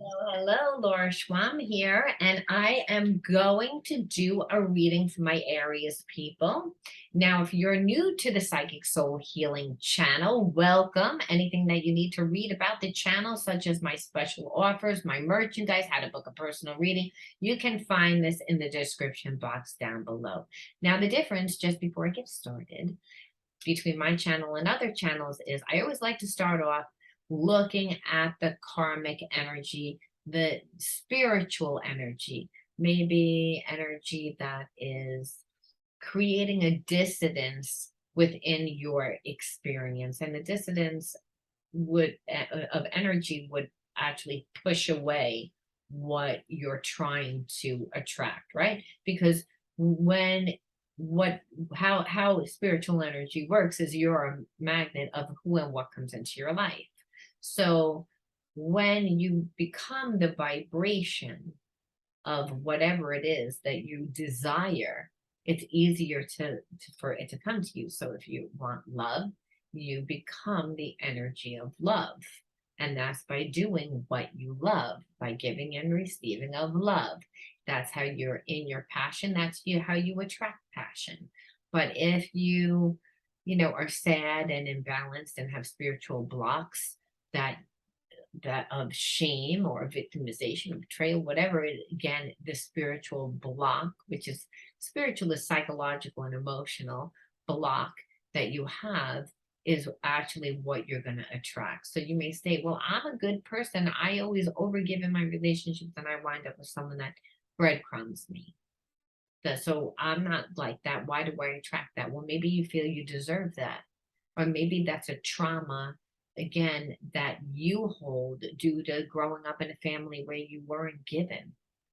Hello, Laura Schwalm here, and I am going to do a reading for my Aries people. Now, if you're new to the Psychic Soul Healing channel, welcome. Anything that you need to read about the channel, such as my special offers, my merchandise, how to book a personal reading, you can find this in the description box down below. Now, the difference, just before I get started, between my channel and other channels is I always like to start off looking at the karmic energy, the spiritual energy, maybe energy that is creating a dissonance within your experience. And the dissonance would of energy would actually push away what you're trying to attract, right? Because when what how spiritual energy works is you're a magnet of who and what comes into your life. So when you become the vibration of whatever it is that you desire, it's easier for it to come to you. So if you want love, you become the energy of love. And that's by doing what you love, by giving and receiving of love. That's how you're in your passion. That's how you attract passion. But if are sad and imbalanced and have spiritual blocks that of shame or victimization or betrayal, whatever it, again, the spiritual block, which is spiritual is psychological and emotional block that you have, is actually what you're going to attract. So you may say, well, I'm a good person. I always overgive in my relationships and I wind up with someone that breadcrumbs me. So I'm not like that. Why do I attract that? Well, maybe you feel you deserve that. Or maybe that's a trauma, again, that you hold due to growing up in a family where you weren't given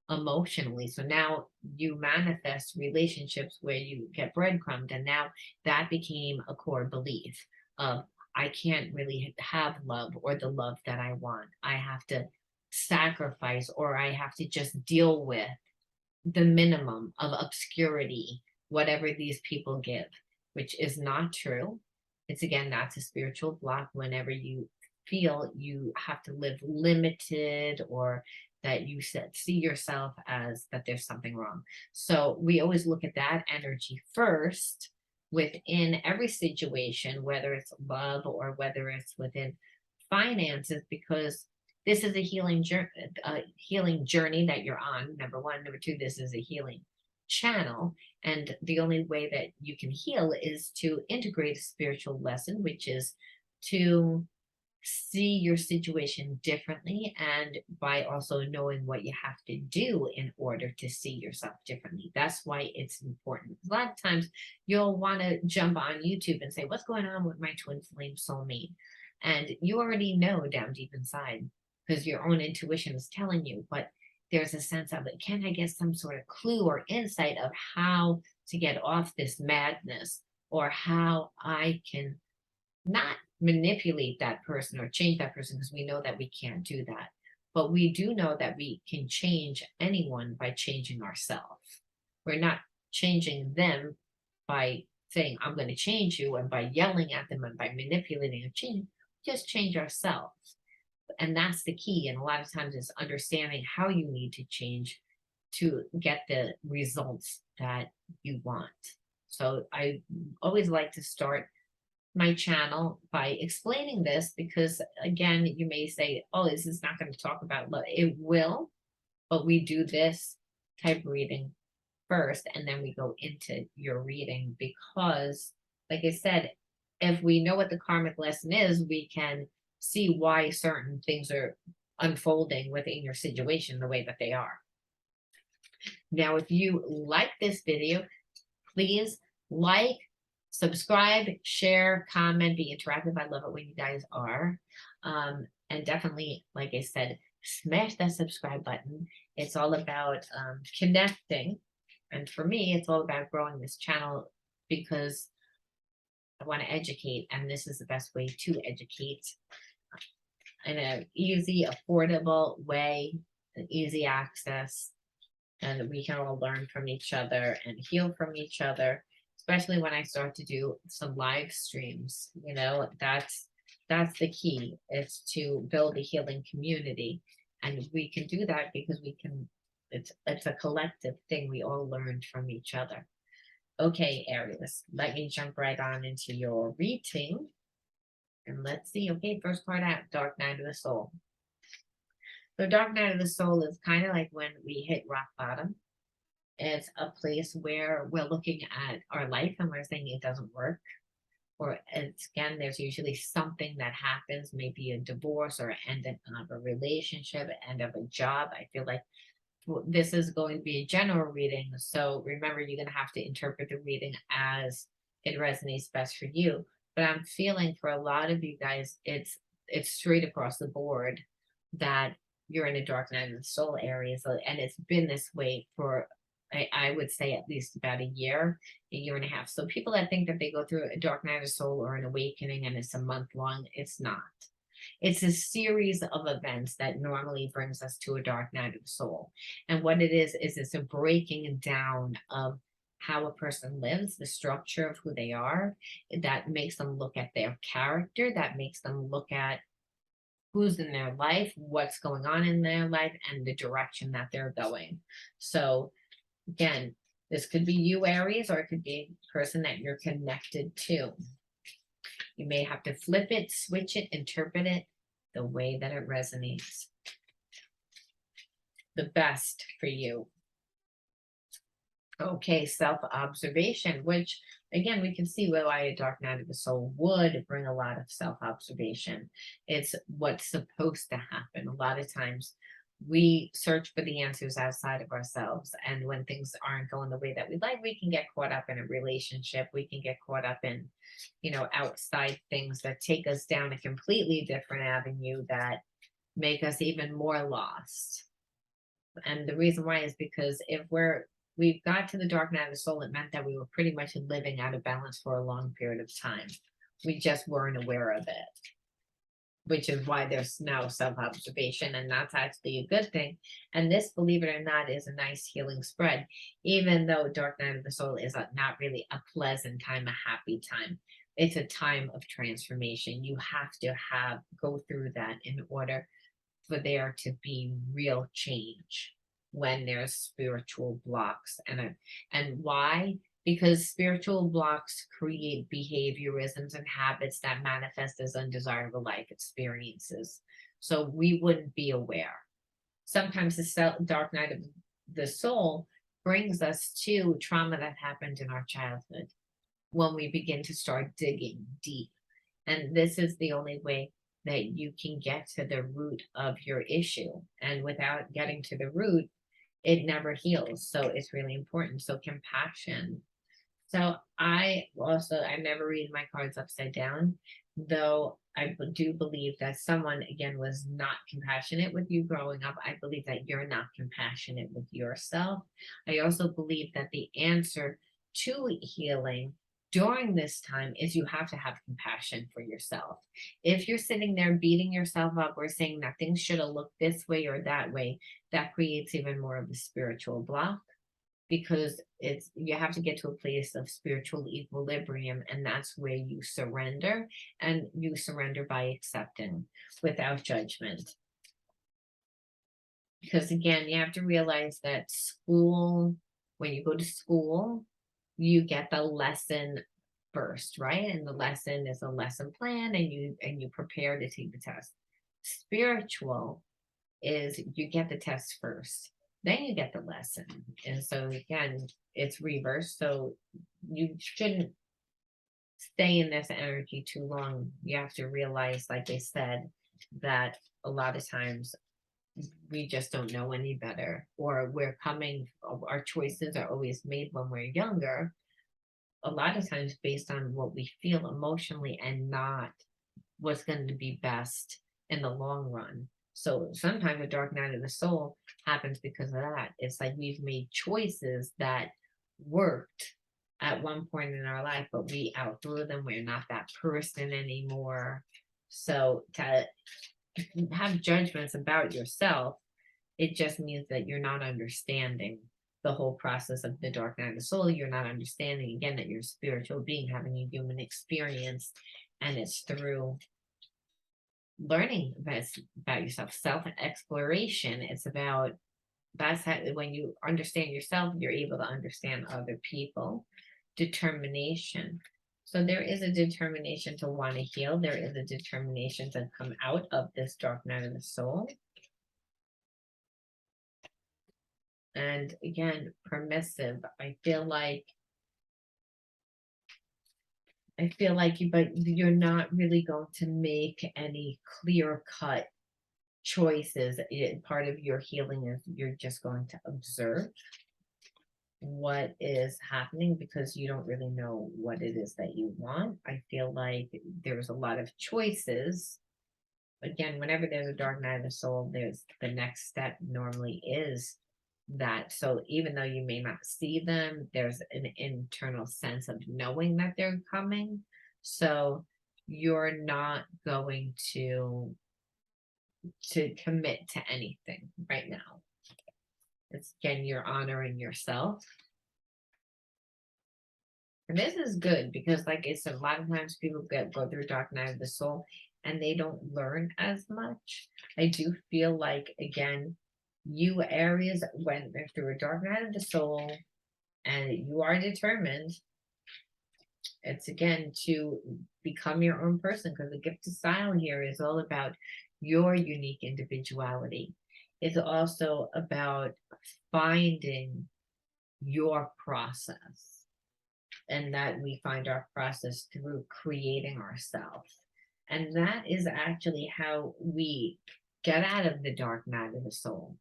emotionally. So now you manifest relationships where you get breadcrumbed. And now that became a core belief of, I can't really have love or the love that I want. I have to sacrifice, or I have to just deal with the minimum of obscurity, whatever these people give, which is not true. It's, again, that's a spiritual block whenever you feel you have to live limited, or that you see yourself as that there's something wrong. So we always look at that energy first within every situation, whether it's love or whether it's within finances, because this is a healing journey that you're on. Number one. Number two, this is a healing channel. And the only way that you can heal is to integrate a spiritual lesson, which is to see your situation differently, and by also knowing what you have to do in order to see yourself differently. That's why it's important. A lot of times you'll want to jump on YouTube and say, what's going on with my twin flame soulmate? And you already know down deep inside, because your own intuition is telling you, but there's a sense of it. Can I get some sort of clue or insight of how to get off this madness, or how I can not manipulate that person or change that person, because we know that we can't do that. But we do know that we can change anyone by changing ourselves. We're not changing them by saying, I'm going to change you, and by yelling at them and by manipulating or changing, just change ourselves. And that's the key. And a lot of times it's understanding how you need to change to get the results that you want. So I always like to start my channel by explaining this, because again, you may say, oh, this is not going to talk about love. It will, but we do this type of reading first, and then we go into your reading, because like I said, if we know what the karmic lesson is, we can see why certain things are unfolding within your situation the way that they are. Now, if you like this video, please like, subscribe, share, comment, be interactive. I love it when you guys are. And definitely, like I said, smash that subscribe button. It's all about connecting. And for me, it's all about growing this channel, because I want to educate, and this is the best way to educate in an easy, affordable way, an easy access. And we can all learn from each other and heal from each other, especially when I start to do some live streams. That's the key, is to build a healing community. And we can do that because we can, it's a collective thing. We all learned from each other. Okay, Aries, let me jump right on into your reading. And let's see. Okay, first card out, Dark Night of the Soul. The Dark Night of the Soul is kind of like when we hit rock bottom. It's a place where we're looking at our life and we're saying it doesn't work. Or it's, again, there's usually something that happens, maybe a divorce or end of a relationship, end of a job. I feel like this is going to be a general reading. So remember, you're going to have to interpret the reading as it resonates best for you. But I'm feeling for a lot of you guys, it's straight across the board that you're in a dark night of the soul area. So, and it's been this way for, I would say, at least about a year and a half. So people that think that they go through a dark night of the soul or an awakening and it's a month long, it's not. It's a series of events that normally brings us to a dark night of the soul. And what it is it's a breaking down of how a person lives, the structure of who they are, that makes them look at their character, that makes them look at who's in their life, what's going on in their life, and the direction that they're going. So again, this could be you, Aries, or it could be a person that you're connected to. You may have to flip it, switch it, interpret it the way that it resonates. The best for you. Okay, self-observation, which again, we can see why a dark night of the soul would bring a lot of self-observation. It's what's supposed to happen. A lot of times we search for the answers outside of ourselves. And when things aren't going the way that we like, we can get caught up in a relationship. We can get caught up in, outside things that take us down a completely different avenue that make us even more lost. And the reason why is because if we've got to the dark night of the soul, it meant that we were pretty much living out of balance for a long period of time. We just weren't aware of it, which is why there's now self-observation, and that's actually a good thing. And this, believe it or not, is a nice healing spread, even though dark night of the soul is not really a pleasant time, a happy time. It's a time of transformation. You have to go through that in order for there to be real change when there's spiritual blocks. And why? Because spiritual blocks create behaviorisms and habits that manifest as undesirable life experiences. So we wouldn't be aware. Sometimes the dark night of the soul brings us to trauma that happened in our childhood when we begin to start digging deep. And this is the only way that you can get to the root of your issue. And without getting to the root, it never heals. So it's really important. So compassion. So I never read my cards upside down, though I do believe that someone, again, was not compassionate with you growing up. I believe that you're not compassionate with yourself. I also believe that the answer to healing during this time is you have to have compassion for yourself. If you're sitting there beating yourself up or saying that things should have looked this way or that way, that creates even more of a spiritual block, because you have to get to a place of spiritual equilibrium, and that's where you surrender, and you surrender by accepting without judgment. Because again, you have to realize that when you go to school, you get the lesson first, right? And the lesson is a lesson plan, and you prepare to take the test. Spiritual is you get the test first, then you get the lesson. And so again, it's reverse. So you shouldn't stay in this energy too long. You have to realize, like I said, that a lot of times we just don't know any better, or our choices are always made when we're younger, a lot of times based on what we feel emotionally and not what's going to be best in the long run. So sometimes a dark night of the soul happens because of that. It's like we've made choices that worked at one point in our life, but we outgrew them. We're not that person anymore. So to have judgments about yourself, it just means that you're not understanding the whole process of the dark night of the soul. You're not understanding, again, that you're a spiritual being having a human experience, and it's through learning about yourself, self-exploration. It's about that's how when you understand yourself, you're able to understand other people. Determination. So there is a determination to want to heal. There is a determination to come out of this dark night of the soul. And again, permissive. I feel like you, but you're not really going to make any clear cut choices. Part of your healing is you're just going to observe what is happening because you don't really know what it is that you want. I feel like there's a lot of choices. Again, whenever there's a dark night of the soul, there's the next step normally is that. So even though you may not see them, there's an internal sense of knowing that they're coming. So you're not going to commit to anything right now. It's again, you're honoring yourself. And this is good because, like I said, a lot of times people go through dark night of the soul and they don't learn as much. I do feel like, again, you Aries went through a dark night of the soul and you are determined. It's again to become your own person because the gift of style here is all about your unique individuality. It's also about finding your process, and that we find our process through creating ourselves. And that is actually how we get out of the dark night of the soul.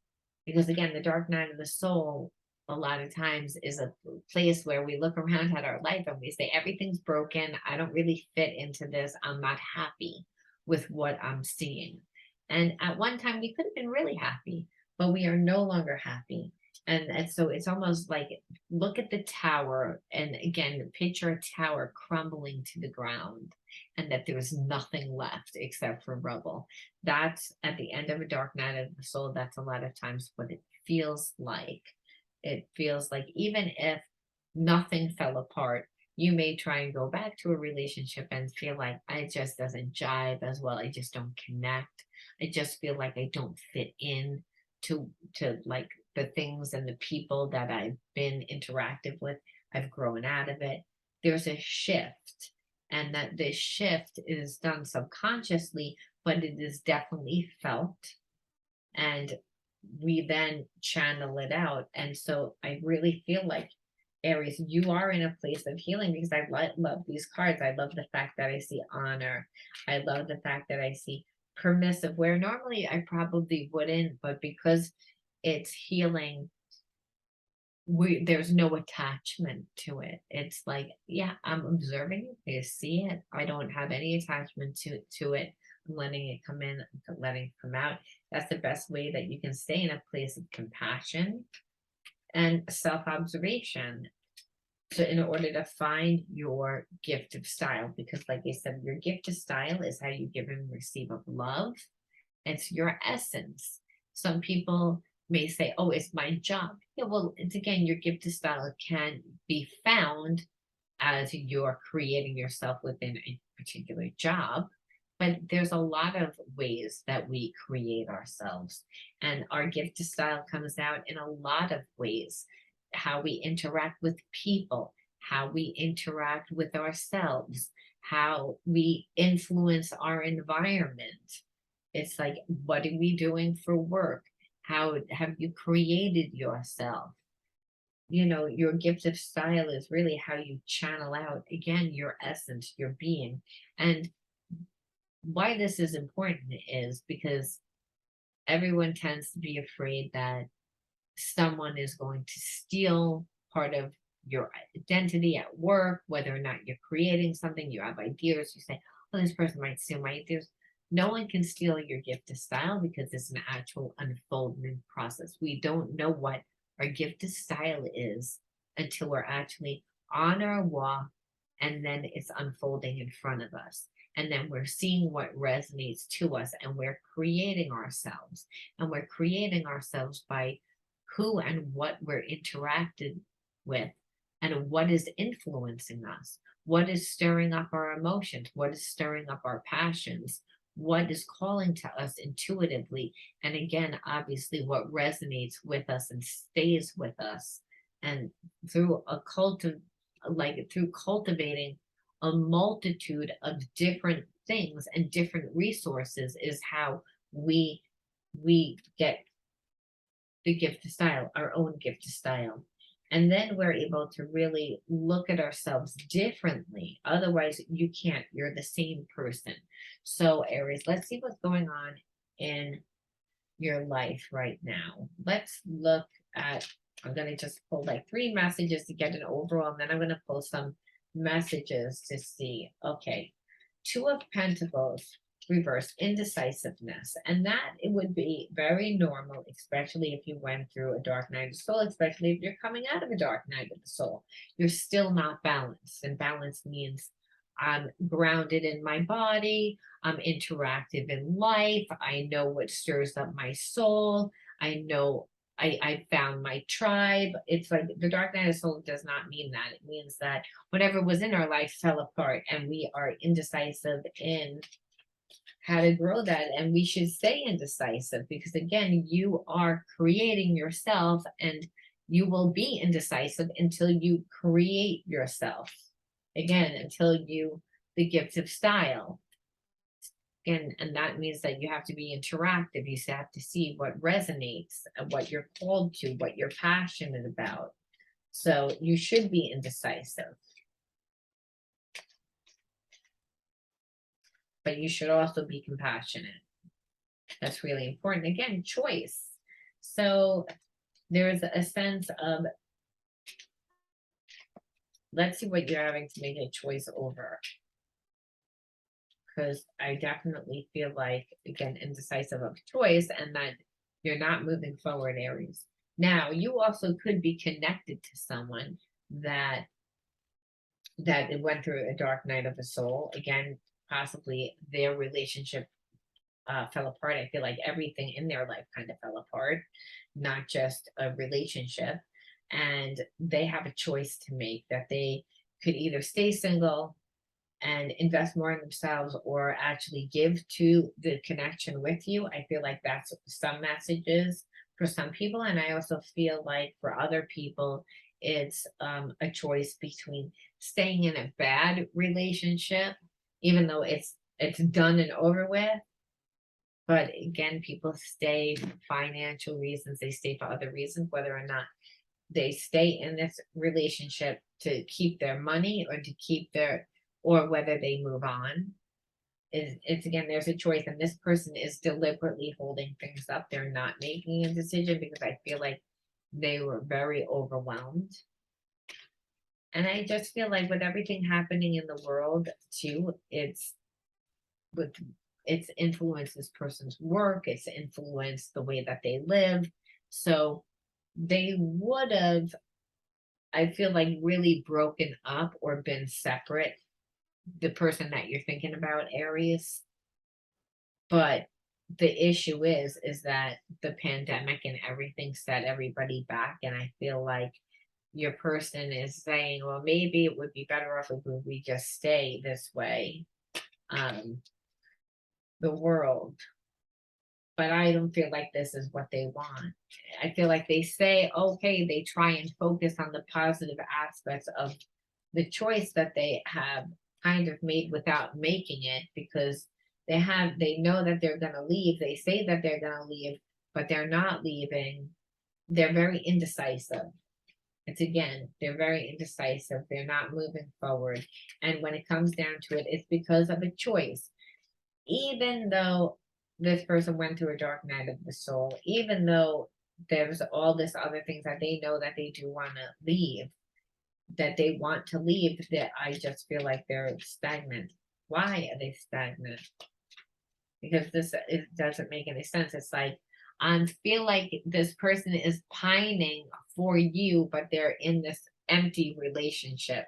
Because again, the dark night of the soul, a lot of times, is a place where we look around at our life and we say, everything's broken. I don't really fit into this. I'm not happy with what I'm seeing. And at one time, we could have been really happy, but we are no longer happy. And so it's almost like, look at the tower and again picture a tower crumbling to the ground and that there's nothing left except for rubble. That's at the end of a dark night of the soul. That's a lot of times what it feels like. It feels like even if nothing fell apart, you may try and go back to a relationship and feel like it just doesn't jive as well. I just don't connect. I just feel like I don't fit in to like the things and the people that I've been interactive with. I've grown out of it. There's a shift, and that this shift is done subconsciously, but it is definitely felt. And we then channel it out. And so I really feel like, Aries, you are in a place of healing because I love these cards. I love the fact that I see honor. I love the fact that I see permissive, where normally I probably wouldn't, but because it's healing, there's no attachment to it. It's like, yeah, I'm observing it, I see it. I don't have any attachment to it. I'm letting it come in, letting it come out. That's the best way that you can stay in a place of compassion and self-observation. So in order to find your gift of style, because like I said, your gift of style is how you give and receive of love. It's your essence. Some people may say, oh, it's my job. Yeah, well, it's again, your gift of style can be found as you're creating yourself within a particular job. But there's a lot of ways that we create ourselves. And our gift of style comes out in a lot of ways. How we interact with people, how we interact with ourselves, how we influence our environment. It's like, what are we doing for work? How have you created yourself? Your gift of style is really how you channel out, again, your essence, your being. And why this is important is because everyone tends to be afraid that someone is going to steal part of your identity at work, whether or not you're creating something, you have ideas, you say, oh, this person might steal my ideas. No one can steal your gift of style because it's an actual unfoldment process. We don't know what our gift of style is until we're actually on our walk and then it's unfolding in front of us. And then we're seeing what resonates to us and we're creating ourselves. And we're creating ourselves by who and what we're interacted with and what is influencing us, what is stirring up our emotions, what is stirring up our passions, what is calling to us intuitively. And again, obviously, what resonates with us and stays with us. And through a through cultivating a multitude of different things and different resources is how we get the gift of style, our own gift of style. And then we're able to really look at ourselves differently. Otherwise, you can't, you're the same person. So, Aries, let's see what's going on in your life right now. Let's look at, I'm going to just pull like 3 messages to get an overall, and then I'm going to pull some messages to see. Okay, 2 of Pentacles, reverse indecisiveness, and that it would be very normal, especially if you went through a dark night of the soul, especially if you're coming out of a dark night of the soul. You're still not balanced, and balance means I'm grounded in my body, I'm interactive in life, I know what stirs up my soul, I know I found my tribe. It's like the dark night of the soul does not mean that. It means that whatever was in our life fell apart and we are indecisive in how to grow that. And we should stay indecisive because, again, you are creating yourself, and you will be indecisive until you create yourself. Again, until you, the gift of style. And that means that you have to be interactive. You have to see what resonates and what you're called to, what you're passionate about. So you should be indecisive. But you should also be compassionate. That's really important. Again, choice. So there's a sense of, let's see what you're having to make a choice over. Because I definitely feel like, again, indecisive of choice, and that you're not moving forward, Aries. Now, you also could be connected to someone that it went through a dark night of the soul. Again, possibly their relationship fell apart. I feel like everything in their life kind of fell apart, not just a relationship. And they have a choice to make, that they could either stay single and invest more in themselves, or actually give to the connection with you. I feel like that's some messages for some people. And I also feel like for other people, it's a choice between staying in a bad relationship, even though it's done and over with. But again, people stay for financial reasons, they stay for other reasons, whether or not they stay in this relationship to keep their money or to keep their, or whether they move on. It's again, there's a choice, and this person is deliberately holding things up. They're not making a decision because I feel like they were very overwhelmed. And I just feel like with everything happening in the world too, it's influenced this person's work, it's influenced the way that they live. So they would have, I feel like, really broken up or been separate, the person that you're thinking about, Aries. But the issue is that the pandemic and everything set everybody back. And I feel like your person is saying, well, maybe it would be better off if we just stay this way. The world. But I don't feel like this is what they want. I feel like they say, okay, they try and focus on the positive aspects of the choice that they have kind of made without making it, because they know that they're going to leave. They say that they're going to leave, but they're not leaving. They're very indecisive. They're very indecisive. They're not moving forward. And when it comes down to it, it's because of a choice. Even though this person went through a dark night of the soul, even though there's all this other things that they know that they do want to leave, that they want to leave, that I just feel like they're stagnant. Why are they stagnant? Because it doesn't make any sense. It's like, I feel like this person is pining for you, but they're in this empty relationship.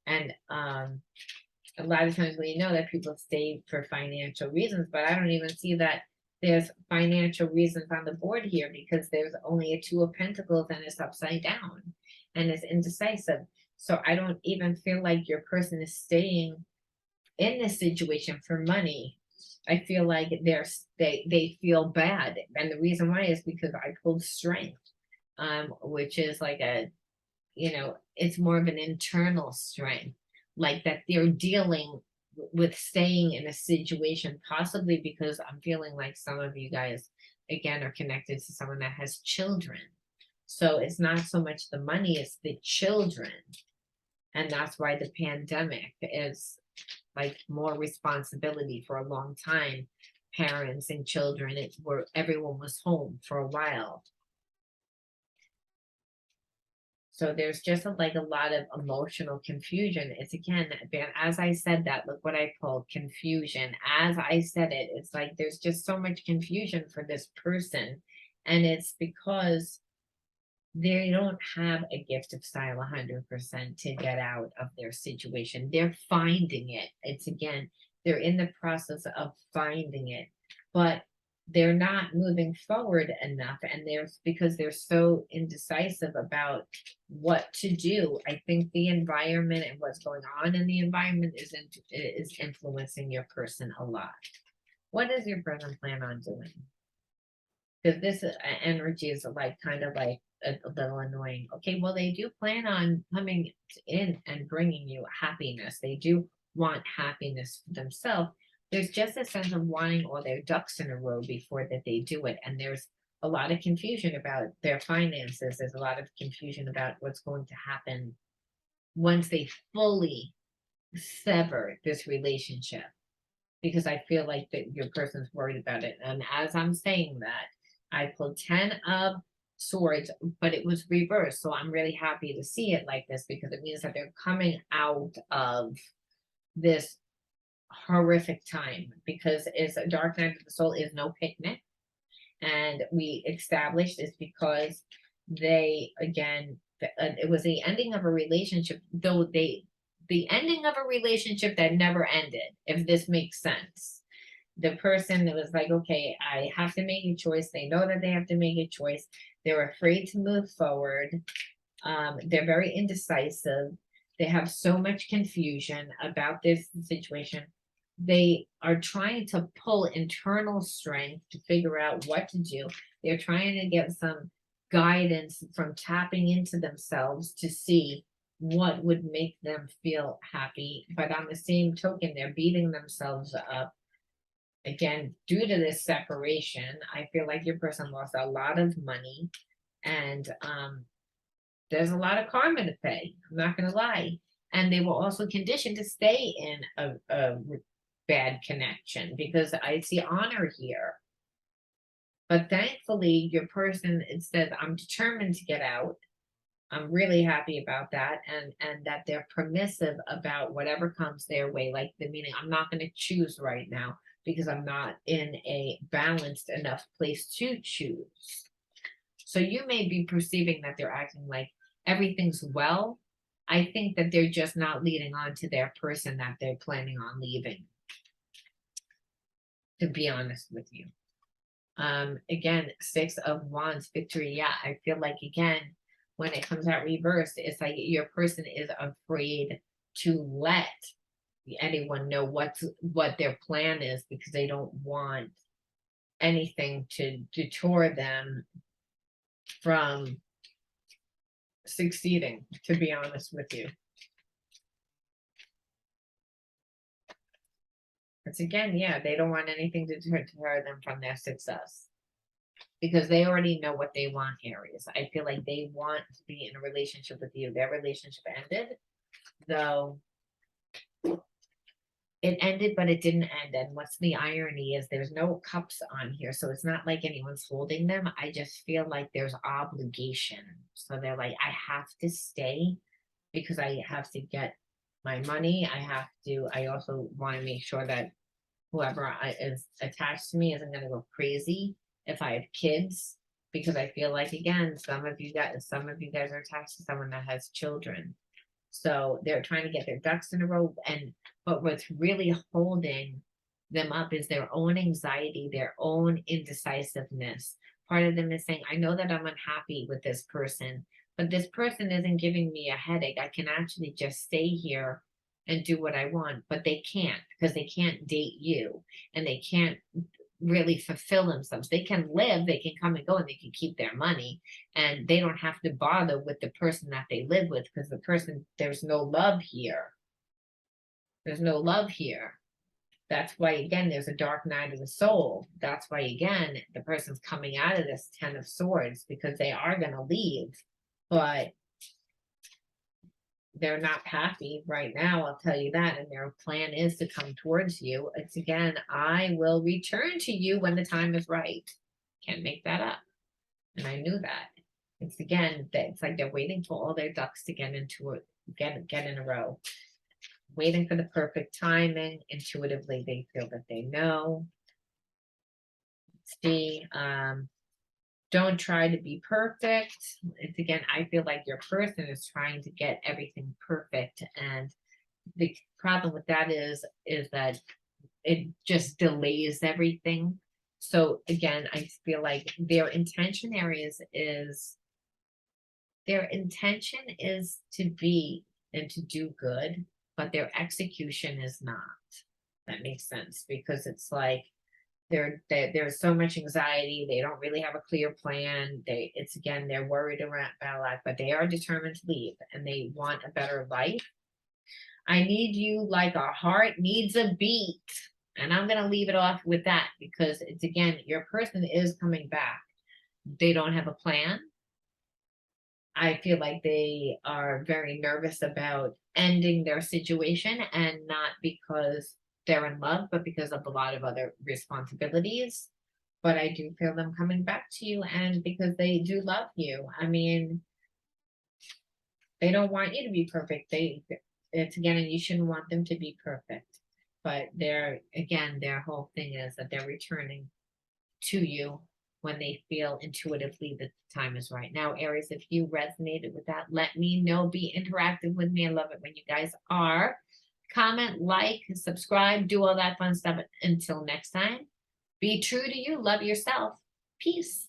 And a lot of times we know that people stay for financial reasons, but I don't even see that there's financial reasons on the board here, because there's only a 2 of Pentacles and it's upside down and it's indecisive. So I don't even feel like your person is staying in this situation for money. I feel like they feel bad. And the reason why is because I pulled strength, which is like it's more of an internal strength, like that they're dealing with staying in a situation, possibly because I'm feeling like some of you guys, again, are connected to someone that has children. So it's not so much the money, it's the children. And that's why the pandemic is like more responsibility for a long time. Parents and children, everyone was home for a while. So there's just like a lot of emotional confusion. It's again, as I said that, look what I pulled, confusion. As I said it, it's like there's just so much confusion for this person. And it's because they don't have a gift of style 100% to get out of their situation. They're finding it. It's again, they're in the process of finding it, but they're not moving forward enough. And there's because they're so indecisive about what to do. I think the environment and what's going on in the environment is influencing your person a lot. What does your person plan on doing? Because this energy is like kind of like a little annoying. Okay, well, they do plan on coming in and bringing you happiness. They do want happiness for themselves. There's just a sense of wanting all their ducks in a row before that they do it. And there's a lot of confusion about their finances. There's a lot of confusion about what's going to happen once they fully sever this relationship. Because I feel like that your person's worried about it. And as I'm saying that, I pulled 10 of swords, but it was reversed. So I'm really happy to see it like this because it means that they're coming out of this horrific time, because it's a dark night of the soul is no picnic. And we established it's because they, again, it was the ending of a relationship, though the ending of a relationship that never ended, if this makes sense. The person that was like, okay, I have to make a choice. They know that they have to make a choice. They're afraid to move forward. They're very indecisive. They have so much confusion about this situation. They are trying to pull internal strength to figure out what to do. They're trying to get some guidance from tapping into themselves to see what would make them feel happy. But on the same token, they're beating themselves up. Again, due to this separation, I feel like your person lost a lot of money, and there's a lot of karma to pay. I'm not going to lie. And they were also conditioned to stay in a bad connection because I see honor here. But thankfully, your person, it says, I'm determined to get out. I'm really happy about that, and that they're permissive about whatever comes their way. Like the meaning, I'm not going to choose right now because I'm not in a balanced enough place to choose. So you may be perceiving that they're acting like everything's well. I think that they're just not leading on to their person that they're planning on leaving, to be honest with you. Again, 6 of Wands, victory. Yeah, I feel like again, when it comes out reversed, it's like your person is afraid to let anyone know what their plan is because they don't want anything to detour them from succeeding, to be honest with you. It's again, yeah, they don't want anything to deter them from their success because they already know what they want, Aries. I feel like they want to be in a relationship with you. Their relationship ended, though it ended, but it didn't end. And what's the irony is there's no cups on here. So it's not like anyone's holding them. I just feel like there's obligation. So they're like, I have to stay because I have to get my money. I also want to make sure that whoever is attached to me isn't going to go crazy if I have kids, because I feel like, again, some of you guys are attached to someone that has children. So they're trying to get their ducks in a row. But what's really holding them up is their own anxiety, their own indecisiveness. Part of them is saying, I know that I'm unhappy with this person, but this person isn't giving me a headache. I can actually just stay here and do what I want, but they can't because they can't date you and they can't really fulfill themselves. They can live, they can come and go, and they can keep their money, and they don't have to bother with the person that they live with because the person, there's no love here. There's no love here. That's why, again, there's a dark night of the soul. That's why, again, the person's coming out of this 10 of Swords because they are going to leave, but they're not happy right now, I'll tell you that, and their plan is to come towards you. It's again, I will return to you when the time is right. Can't make that up. And I knew that. It's again, that it's like they're waiting for all their ducks to get into it, get in a row. Waiting for the perfect timing. Intuitively, they feel that they know. See, don't try to be perfect. It's again, I feel like your person is trying to get everything perfect. And the problem with that is that it just delays everything. So again, I feel like their intention is to be and to do good, but their execution is not. That makes sense because it's like there's so much anxiety. They don't really have a clear plan. It's again, they're worried about life, but they are determined to leave and they want a better life. I need you like a heart needs a beat. And I'm going to leave it off with that because it's again, your person is coming back. They don't have a plan. I feel like they are very nervous about ending their situation, and not because they're in love, but because of a lot of other responsibilities. But I do feel them coming back to you, and because they do love you. I mean, they don't want you to be perfect. It's again, and you shouldn't want them to be perfect. But their whole thing is that they're returning to you when they feel intuitively that the time is right. Now, Aries, if you resonated with that, let me know. Be interactive with me. I love it when you guys are. Comment, like, subscribe, do all that fun stuff. Until next time, be true to you. Love yourself. Peace.